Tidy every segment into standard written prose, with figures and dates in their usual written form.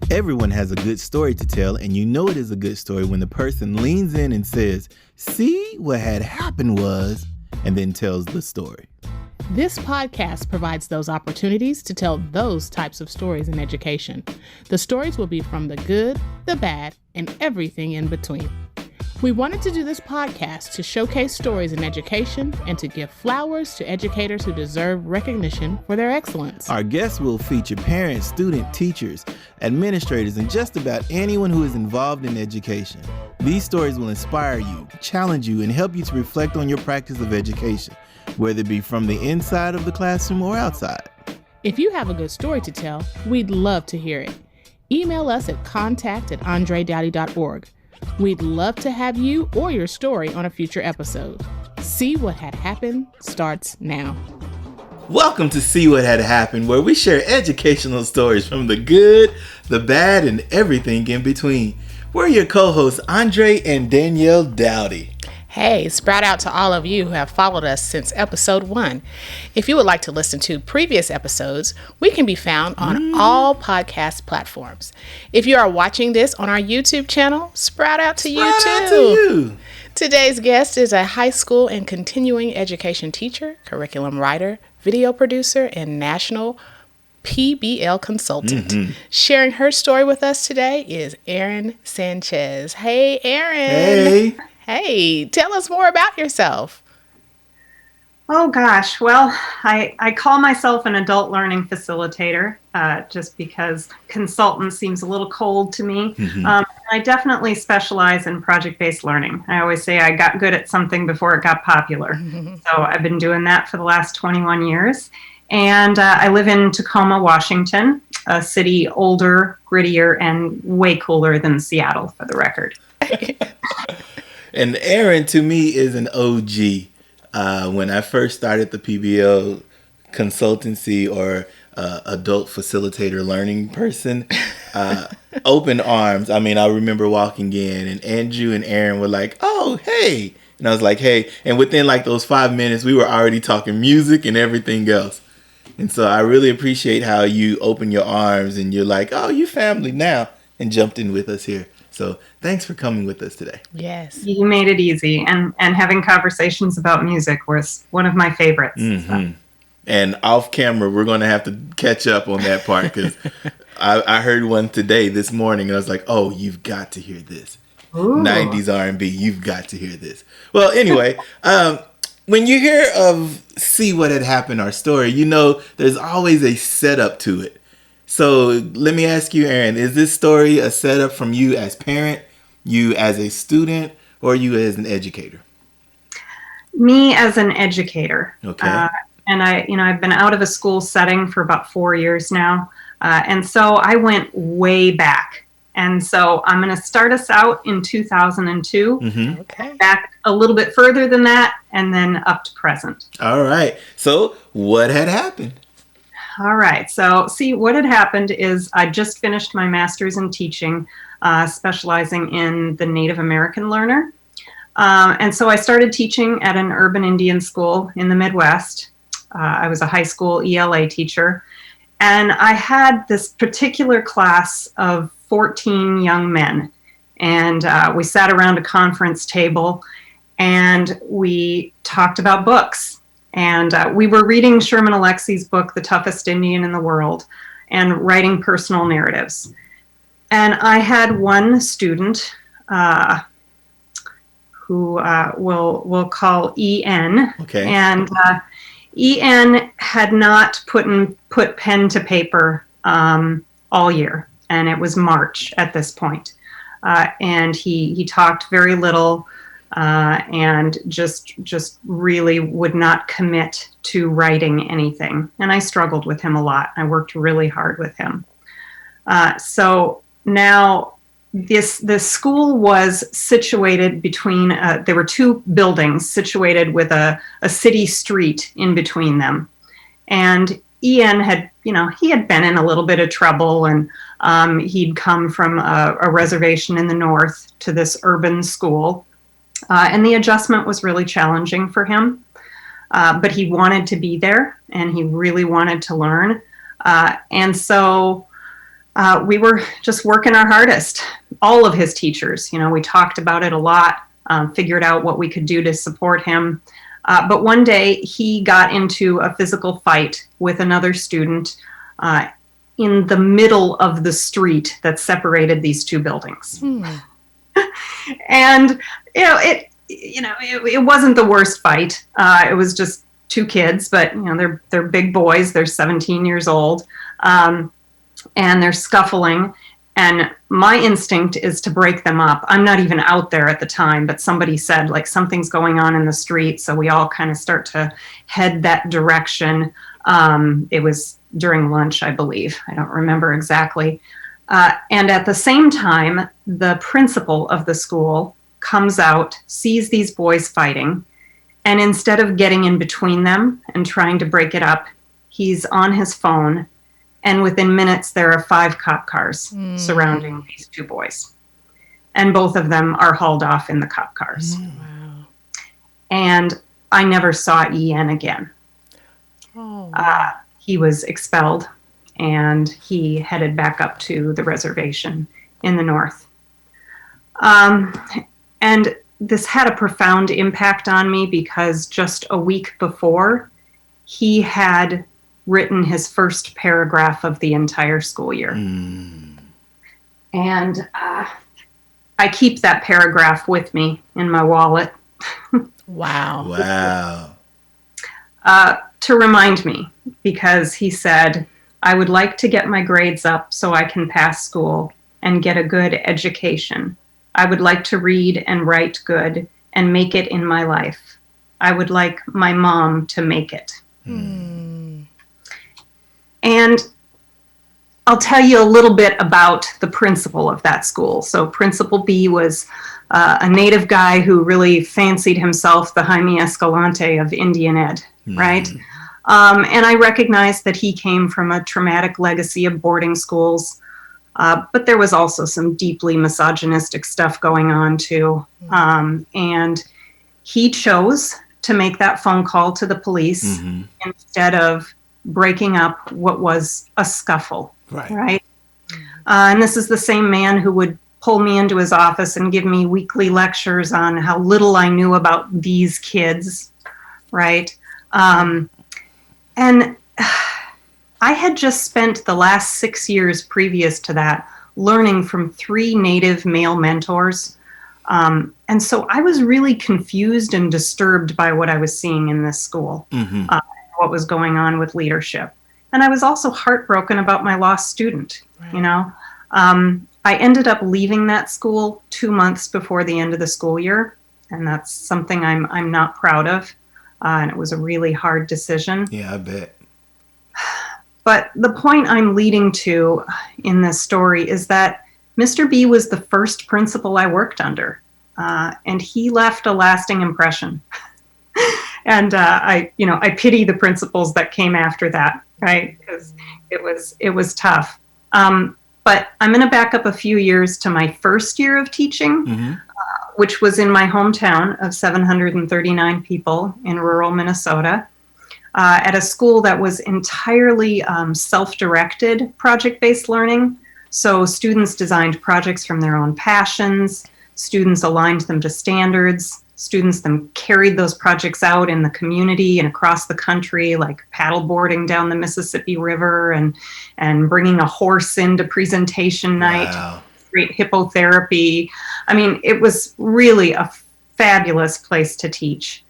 Everyone has a good story to tell, and you know it is a good story when the person leans in and says, "See, what had happened was," and then tells the story. This podcast provides those opportunities to tell those types of stories in education. The stories will be from the good, the bad, and everything in between. We wanted to do this podcast to showcase stories in education and to give flowers to educators who deserve recognition for their excellence. Our guests will feature parents, students, teachers, administrators, and just about anyone who is involved in education. These stories will inspire you, challenge you, and help you to reflect on your practice of education, whether it be from the inside of the classroom or outside. If you have a good story to tell, we'd love to hear it. Email us at contact@andredoughty.org. We'd love to have you or your story on a future episode. See What Had Happened starts now. Welcome to See What Had Happened, where we share educational stories from the good, the bad, and everything in between. We're your co-hosts, Andre and Danielle Daughty. Hey, sprout out to all of you who have followed us since episode 1. If you would like to listen to previous episodes, we can be found on all podcast platforms. If you are watching this on our YouTube channel, sprout out to you too. Today's guest is a high school and continuing education teacher, curriculum writer, video producer, and national PBL consultant. Sharing her story with us today is Erin Sanchez. Hey, Erin. Hey, tell us more about yourself. Oh gosh, well, I call myself an adult learning facilitator just because consultant seems a little cold to me. I definitely specialize in project-based learning. I always say I got good at something before it got popular. So I've been doing that for the last 21 years. And I live in Tacoma, Washington, a city older, grittier, and way cooler than Seattle, for the record. And Erin, to me, is an OG. When I first started the PBL consultancy or adult facilitator learning person, open arms. I mean, I remember walking in and Andrew and Erin were like, "Oh, hey." And I was like, "Hey." And within like those 5 minutes, we were already talking music and everything else. And so I really appreciate how you open your arms and you're like, "Oh, you family now," and jumped in with us here. So thanks for coming with us today. Yes. You made it easy. And having conversations about music was one of my favorites. So. And off camera, we're going to have to catch up on that part because I heard one today, this morning, and I was like, "Oh, you've got to hear this." Ooh. 90s R&B, you've got to hear this. Well, anyway, when you hear of See What Had Happened, our story, you know there's always a setup to it. So let me ask you, Erin, is this story a setup from you as parent, you as a student, or you as an educator? Me as an educator. Okay. And I've been out of a school setting for about 4 years now. And so I went way back. And so I'm going to start us out in 2002, Okay. back a little bit further than that, and then up to present. All right. So what had happened? All right. So, see, what had happened is I just finished my master's in teaching, specializing in the Native American learner. And so I started teaching at an urban Indian school in the Midwest. I was a high school ELA teacher. And I had this particular class of 14 young men. And we sat around a conference table and we talked about books. And we were reading Sherman Alexie's book, The Toughest Indian in the World, and writing personal narratives. And I had one student who we'll call E.N. Okay. And E.N. had not put pen to paper all year, and it was March at this point. And he talked very little. And just really would not commit to writing anything. And I struggled with him a lot. I worked really hard with him. So now this school was situated between, there were two buildings situated with a city street in between them. And Ian had, he had been in a little bit of trouble, and he'd come from a reservation in the north to this urban school. And the adjustment was really challenging for him, but he wanted to be there and he really wanted to learn. And so we were just working our hardest. All of his teachers, we talked about it a lot, figured out what we could do to support him. But one day he got into a physical fight with another student in the middle of the street that separated these two buildings. And, it wasn't the worst fight. It was just two kids, but, they're big boys. They're 17 years old. And they're scuffling. And my instinct is to break them up. I'm not even out there at the time, but somebody said, like, something's going on in the street. So we all kind of start to head that direction. It was during lunch, I believe. I don't remember exactly. And at the same time, the principal of the school comes out, sees these boys fighting, and instead of getting in between them and trying to break it up, he's on his phone. And within minutes, there are 5 cop cars surrounding these two boys. And both of them are hauled off in the cop cars. Wow. And I never saw EN again. Oh. He was expelled, and he headed back up to the reservation in the north. And this had a profound impact on me because just a week before, he had written his first paragraph of the entire school year. And I keep that paragraph with me in my wallet. Wow. To remind me, because he said, I would like to get my grades up so I can pass school and get a good education. I would like to read and write good and make it in my life. I would like my mom to make it. And I'll tell you a little bit about the principal of that school. So Principal B was a native guy who really fancied himself the Jaime Escalante of Indian Ed, right? And I recognized that he came from a traumatic legacy of boarding schools, but there was also some deeply misogynistic stuff going on too. And he chose to make that phone call to the police instead of breaking up what was a scuffle, right? And this is the same man who would pull me into his office and give me weekly lectures on how little I knew about these kids, right? And I had just spent the last 6 years previous to that learning from 3 native male mentors. And so I was really confused and disturbed by what I was seeing in this school. What was going on with leadership. And I was also heartbroken about my lost student, I ended up leaving that school 2 months before the end of the school year. And that's something I'm not proud of. And it was a really hard decision. Yeah, I bet. But the point I'm leading to in this story is that Mr. B was the first principal I worked under. And he left a lasting impression. And I pity the principals that came after that, right? Because it was tough. But I'm going to back up a few years to my first year of teaching, which was in my hometown of 739 people in rural Minnesota, at a school that was entirely self-directed project-based learning. So students designed projects from their own passions. Students aligned them to standards. Students then carried those projects out in the community and across the country, like paddleboarding down the Mississippi River and bringing a horse into presentation night, great hippotherapy. I mean, it was really a fabulous place to teach.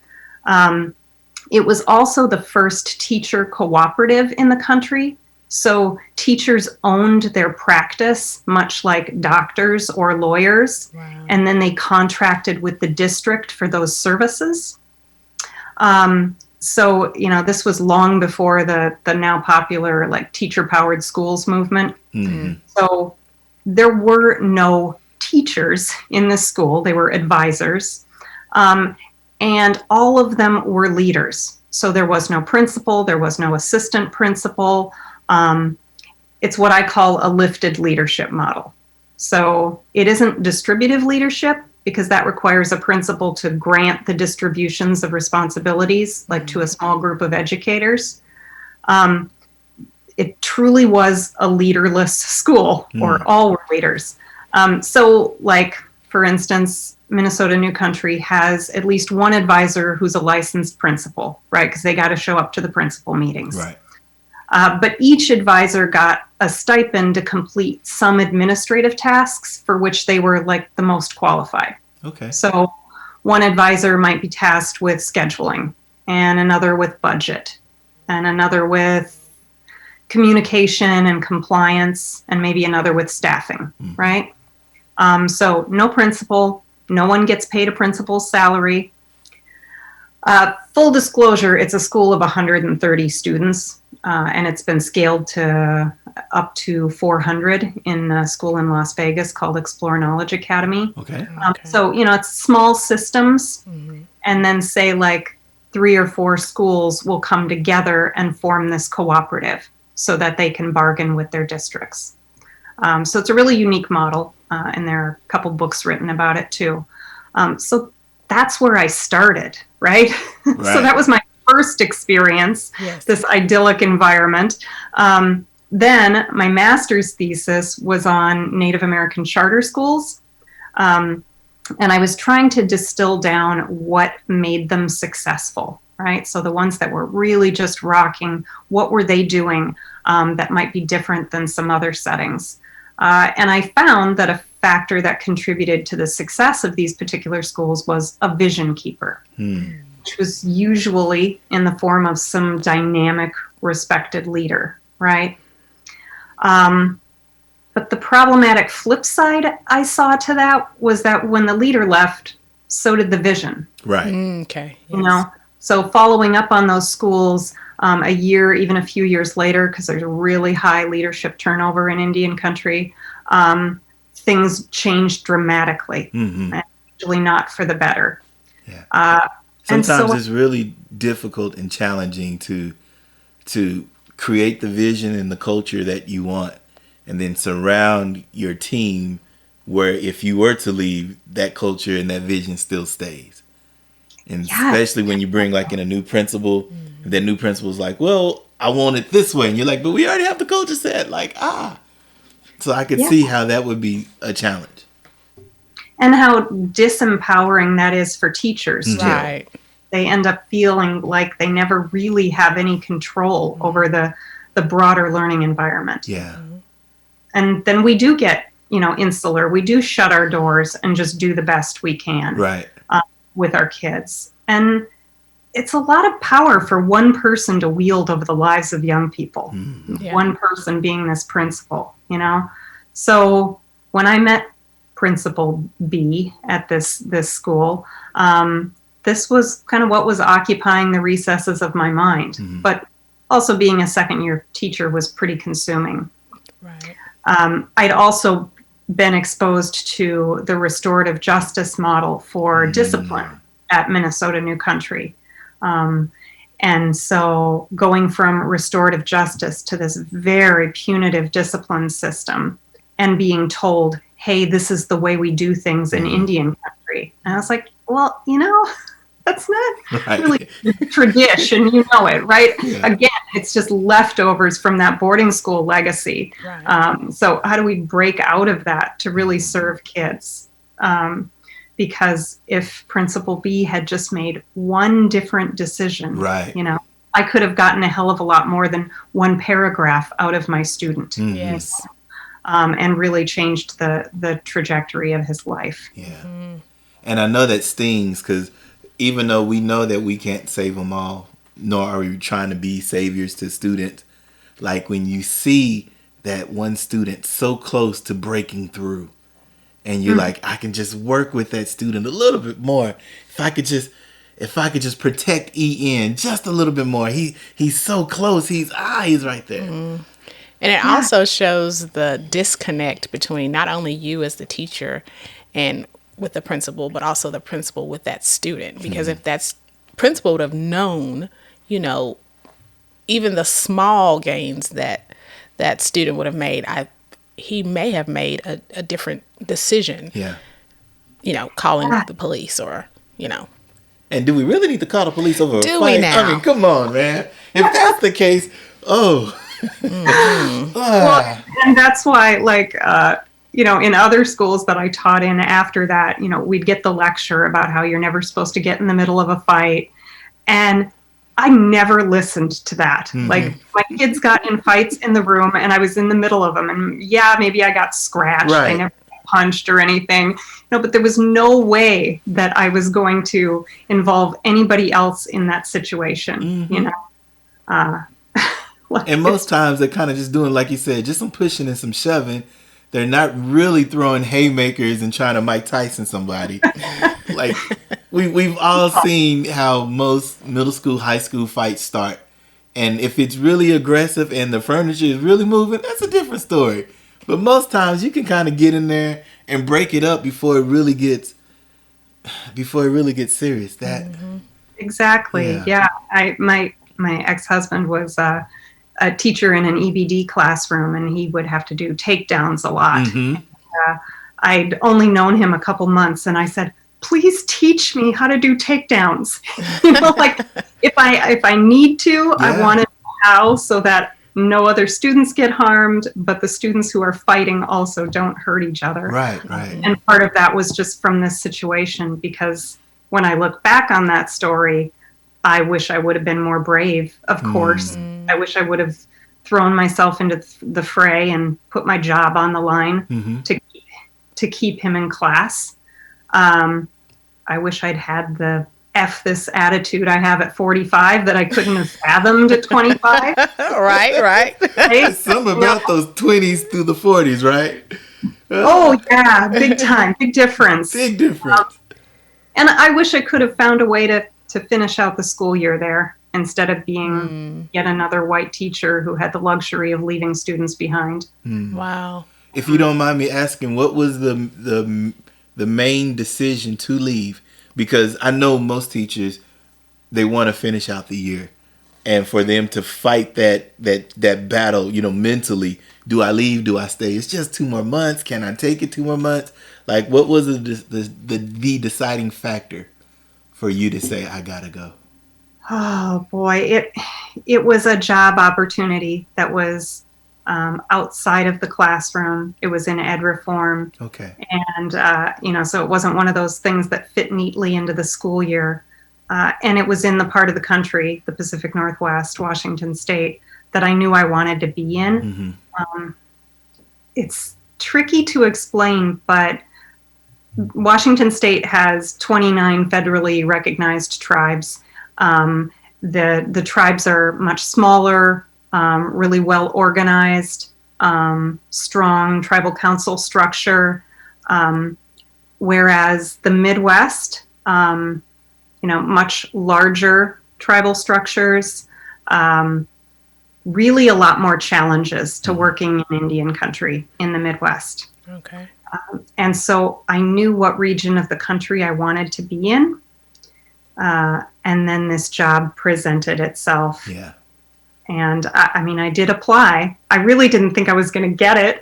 It was also the first teacher cooperative in the country. So teachers owned their practice, much like doctors or lawyers, and then they contracted with the district for those services. So, this was long before the now popular like teacher-powered schools movement. So there were no teachers in this school. They were advisors. And all of them were leaders. So there was no principal, there was no assistant principal. It's what I call a lifted leadership model. So it isn't distributive leadership because that requires a principal to grant the distributions of responsibilities, like to a small group of educators. it truly was a leaderless school, or all were leaders. So, like, for instance, Minnesota New Country has at least one advisor who's a licensed principal, right? Because they got to show up to the principal meetings. Right. But each advisor got a stipend to complete some administrative tasks for which they were like the most qualified. Okay. So one advisor might be tasked with scheduling, and another with budget, and another with communication and compliance, and maybe another with staffing, right? So no principal, no one gets paid a principal's salary. Full disclosure, it's a school of 130 students, and it's been scaled to up to 400 in a school in Las Vegas called Explore Knowledge Academy. Okay. So, it's small systems, and then say like 3 or 4 schools will come together and form this cooperative so that they can bargain with their districts. So it's a really unique model, and there are a couple books written about it too. So that's where I started, right? So that was my first experience, this idyllic environment. Then my master's thesis was on Native American charter schools. And I was trying to distill down what made them successful, right? So the ones that were really just rocking, what were they doing that might be different than some other settings? And I found that a factor that contributed to the success of these particular schools was a vision keeper, which was usually in the form of some dynamic, respected leader, right? But the problematic flip side I saw to that was that when the leader left, so did the vision. Right. Okay. Yes. You know, so following up on those schools a year, even a few years later, because there's a really high leadership turnover in Indian country, things changed dramatically, and usually not for the better. Yeah. Sometimes it's really difficult and challenging to create the vision and the culture that you want, and then surround your team where if you were to leave, that culture and that vision still stays. And especially when you bring like in a new principal, and that new principal is like, well, I want it this way. And you're like, but we already have the culture set. Like, So I could see how that would be a challenge. And how disempowering that is for teachers, too. Right. They end up feeling like they never really have any control over the broader learning environment. Yeah. And then we do get, insular. We do shut our doors and just do the best we can with our kids. And it's a lot of power for one person to wield over the lives of young people. One person being this principal, So when I met Principal B at this school, this was kind of what was occupying the recesses of my mind. But also being a second-year teacher was pretty consuming. Right. I'd also been exposed to the restorative justice model for discipline at Minnesota New Country. And so going from restorative justice to this very punitive discipline system and being told, hey, this is the way we do things in Indian country. And I was like, well, that's not really tradition, it, right? Yeah. Again, it's just leftovers from that boarding school legacy. Right. So how do we break out of that to really serve kids? Because if Principal B had just made one different decision, I could have gotten a hell of a lot more than one paragraph out of my student. Yes. And really changed the trajectory of his life. Yeah. And I know that stings because even though we know that we can't save them all, nor are we trying to be saviors to students, like when you see that one student so close to breaking through, and you're like, I can just work with that student a little bit more. If I could just protect EN just a little bit more. He's so close. He's right there. And it also shows the disconnect between not only you as the teacher and with the principal, but also the principal with that student. Because if that principal would have known, even the small gains that that student would have made, he may have made a different decision. Yeah. Calling the police or. And do we really need to call the police over a fight? Do we now? I mean, come on, man. If that's the case, Well, and that's why, like, in other schools that I taught in after that, we'd get the lecture about how you're never supposed to get in the middle of a fight. And I never listened to that. Like, my kids got in fights in the room and I was in the middle of them. And yeah, maybe I got scratched. Right. I never got punched or anything. But there was no way that I was going to involve anybody else in that situation, And most times they're kind of just doing, like you said, just some pushing and some shoving. They're not really throwing haymakers and trying to Mike Tyson somebody. Like, we've all seen how most middle school, high school fights start. And if it's really aggressive and the furniture is really moving, that's a different story. But most times you can kind of get in there and break it up before it really gets serious. That Exactly. Yeah. My ex-husband was a teacher in an EBD classroom, and he would have to do takedowns a lot. I'd only known him a couple months, and I said, please teach me how to do takedowns. Like, if I need to, I want to know how, so that no other students get harmed, but the students who are fighting also don't hurt each other. Right. And part of that was just from this situation, because when I look back on that story, I wish I would have been more brave, of course. I wish I would have thrown myself into the fray and put my job on the line to keep him in class. I wish I'd had the F this attitude I have at 45 that I couldn't have fathomed at 25. Right. Something about those 20s through the 40s, right? Oh, yeah, big time, big difference. Big difference. And I wish I could have found a way to finish out the school year there instead of being yet another white teacher who had the luxury of leaving students behind. Wow. If you don't mind me asking, what was the main decision to leave? Because I know most teachers, they want to finish out the year, and for them to fight that battle, mentally, do I leave? Do I stay? It's just 2 more months. Can I take it 2 more months? Like, what was the deciding factor for you to say, I gotta go? Oh boy, it was a job opportunity that was outside of the classroom. It was in ed reform. Okay. And, so it wasn't one of those things that fit neatly into the school year. And it was in the part of the country, the Pacific Northwest, Washington State, that I knew I wanted to be in. It's tricky to explain, but Washington State has 29 federally recognized tribes. The tribes are much smaller, really well organized, strong tribal council structure, whereas the Midwest, much larger tribal structures, really a lot more challenges to working in Indian country in the Midwest. Okay. And so I knew what region of the country I wanted to be in. And then this job presented itself. Yeah. And I did apply. I really didn't think I was going to get it.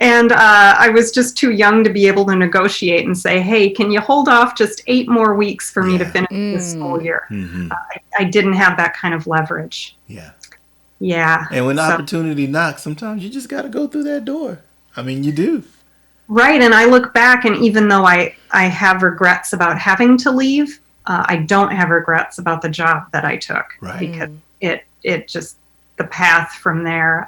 And I was just too young to be able to negotiate and say, hey, can you hold off just 8 more weeks for me to finish this school year? I didn't have that kind of leverage. Yeah. And when opportunity knocks, sometimes you just got to go through that door. You do. Right. And I look back, and even though I have regrets about having to leave, I don't have regrets about the job that I took. Right. Because it just, the path from there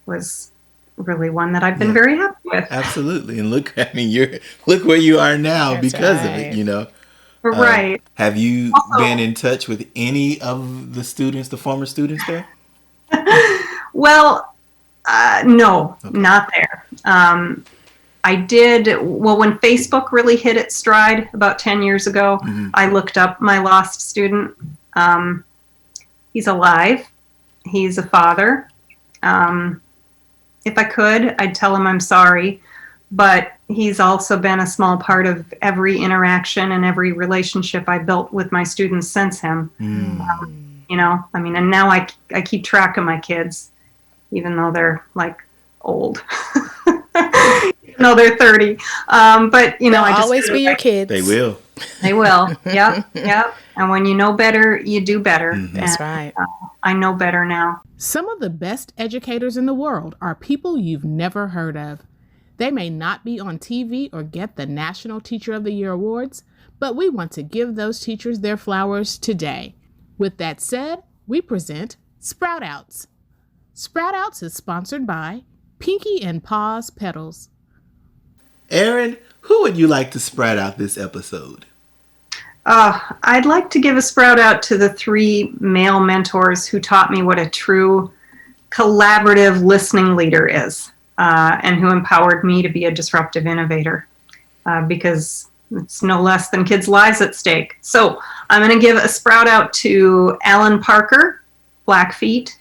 was really one that I've been very happy with. Absolutely. And look where you are now because of it, Right. Have you been in touch with any of the former students there? Well, no, not there. I did, when Facebook really hit its stride about 10 years ago, I looked up my lost student. He's alive. He's a father. If I could, I'd tell him I'm sorry. But he's also been a small part of every interaction and every relationship I built with my students since him. And now I keep track of my kids, even though they're like old. No, they're 30. But They'll I just always be your kids. They will. They will. Yep. And when you know better, you do better. That's right. I know better now. Some of the best educators in the world are people you've never heard of. They may not be on TV or get the National Teacher of the Year awards, but we want to give those teachers their flowers today. With that said, we present Sprout Outs. Sprout Outs is sponsored by Pinky and Paws Petals. Erin, who would you like to sprout out this episode? I'd like to give a sprout out to the 3 male mentors who taught me what a true collaborative listening leader is, and who empowered me to be a disruptive innovator, because it's no less than kids' lives at stake. So I'm going to give a sprout out to Alan Parker, Blackfeet,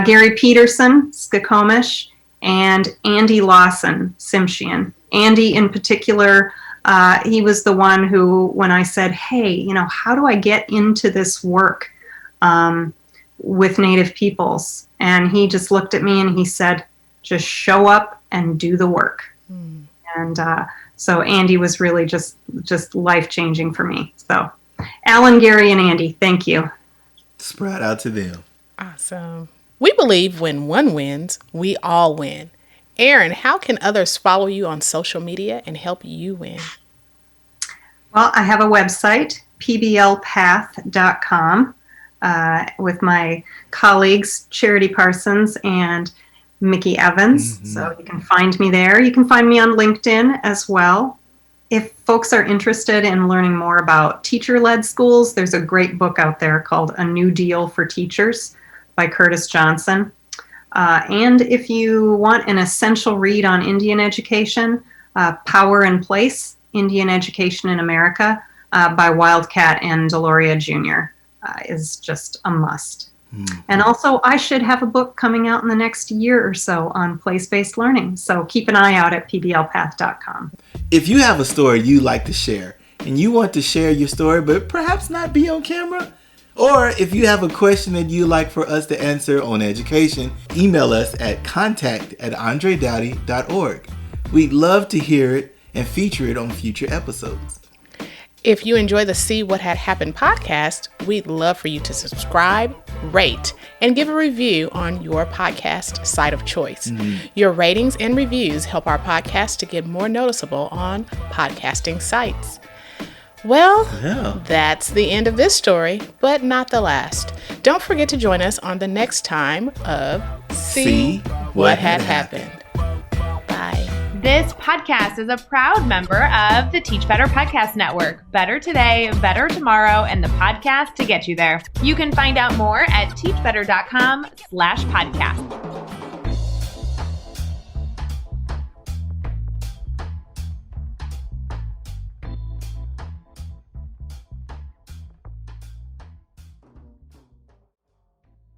Gary Peterson, Skokomish, and Andy Lawson, Tsimshian. Andy in particular, he was the one who, when I said, hey, how do I get into this work with Native peoples? And he just looked at me and he said, just show up and do the work. And so Andy was really just life-changing for me. So Alan, Gary, and Andy, thank you. Sprout out to them. Awesome. We believe when one wins, we all win. Erin, how can others follow you on social media and help you win? Well, I have a website, pblpath.com, with my colleagues, Charity Parsons and Mickey Evans. So you can find me there. You can find me on LinkedIn as well. If folks are interested in learning more about teacher-led schools, there's a great book out there called A New Deal for Teachers by Curtis Johnson. And if you want an essential read on Indian education, Power and Place, Indian Education in America, by Wildcat and Deloria Jr. Is just a must. And also, I should have a book coming out in the next year or so on place-based learning. So keep an eye out at pblpath.com. If you have a story you'd like to share, and you want to share your story, but perhaps not be on camera, or if you have a question that you'd like for us to answer on education, email us at contact@andredowdy.org. We'd love to hear it and feature it on future episodes. If you enjoy the See What Had Happened podcast, we'd love for you to subscribe, rate, and give a review on your podcast site of choice. Your ratings and reviews help our podcast to get more noticeable on podcasting sites. Well, that's the end of this story, but not the last. Don't forget to join us on the next time of See What Had Happened. Bye. This podcast is a proud member of the Teach Better Podcast Network. Better today, better tomorrow, and the podcast to get you there. You can find out more at teachbetter.com/podcast.